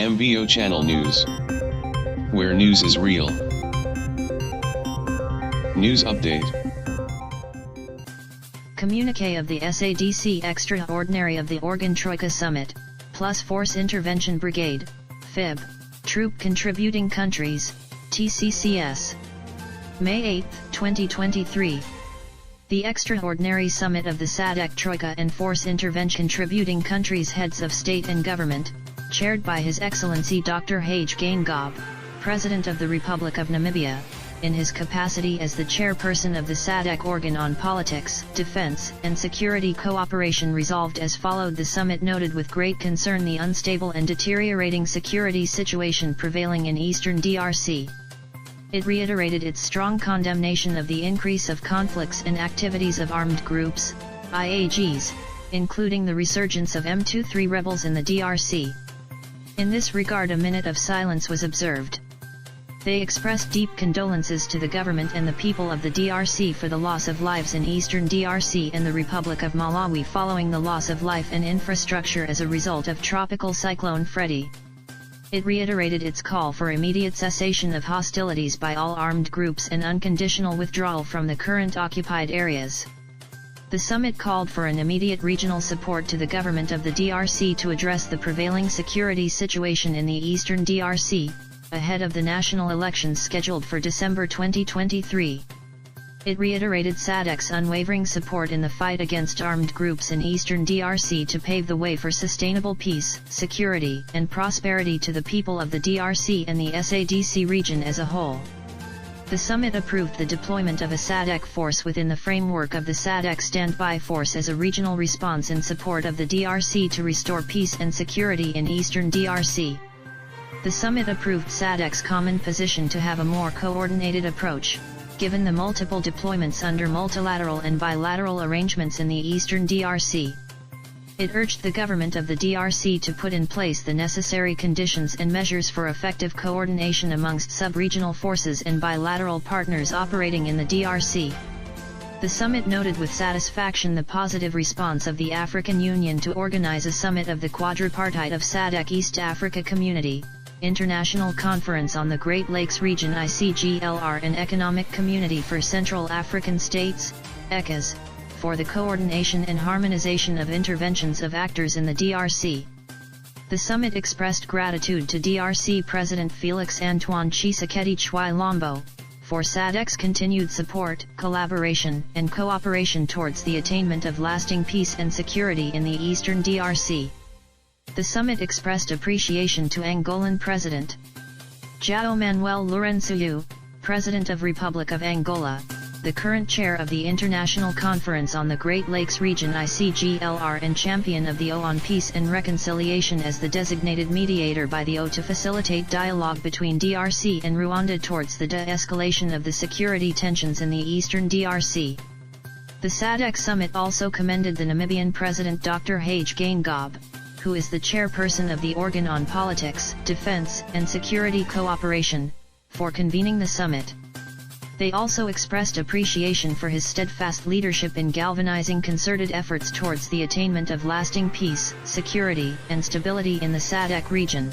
MVO Channel News, where news is real. News update. Communique of the SADC Extraordinary of the Organ Troika Summit, plus Force Intervention Brigade, FIB, Troop Contributing Countries, TCCS. May 8, 2023. The Extraordinary Summit of the Sadc Troika and Force Intervention Contributing Countries Heads of State and Government, chaired by His Excellency Dr. Hage Geingob, President of the Republic of Namibia, in his capacity as the chairperson of the Sadc Organ on Politics, Defense, and Security Cooperation, resolved as followed. The summit noted with great concern the unstable and deteriorating security situation prevailing in eastern DRC. It reiterated its strong condemnation of the increase of conflicts and activities of armed groups, IAGs, including the resurgence of M23 rebels in the DRC. In this regard, a minute of silence was observed. They expressed deep condolences to the government and the people of the DRC for the loss of lives in eastern DRC and the Republic of Malawi following the loss of life and infrastructure as a result of Tropical Cyclone Freddy. It reiterated its call for immediate cessation of hostilities by all armed groups and unconditional withdrawal from the current occupied areas. The summit called for an immediate regional support to the government of the DRC to address the prevailing security situation in the eastern DRC, ahead of the national elections scheduled for December 2023. It reiterated SADC's unwavering support in the fight against armed groups in eastern DRC to pave the way for sustainable peace, security, and prosperity to the people of the DRC and the SADC region as a whole. The summit approved the deployment of a SADC force within the framework of the SADC Standby Force as a regional response in support of the DRC to restore peace and security in eastern DRC. The summit approved SADC's common position to have a more coordinated approach, given the multiple deployments under multilateral and bilateral arrangements in the eastern DRC. It urged the government of the DRC to put in place the necessary conditions and measures for effective coordination amongst sub-regional forces and bilateral partners operating in the DRC. The summit noted with satisfaction the positive response of the African Union to organize a summit of the quadripartite of SADC East Africa Community, International Conference on the Great Lakes Region ICGLR and Economic Community for Central African States, ECAS, for the coordination and harmonization of interventions of actors in the DRC. The summit expressed gratitude to DRC President Felix Antoine Tshisekedi Tshilombo, for SADC's continued support, collaboration, and cooperation towards the attainment of lasting peace and security in the eastern DRC. The summit expressed appreciation to Angolan President João Manuel Lourenço, President of Republic of Angola, the current chair of the International Conference on the Great Lakes Region ICGLR and champion of the O on Peace and Reconciliation as the designated mediator by the O to facilitate dialogue between DRC and Rwanda towards the de-escalation of the security tensions in the eastern DRC. The SADC summit also commended the Namibian President Dr. Hage Geingob, who is the chairperson of the Organ on Politics, Defense, and Security Cooperation, for convening the summit. They also expressed appreciation for his steadfast leadership in galvanizing concerted efforts towards the attainment of lasting peace, security, and stability in the SADC region.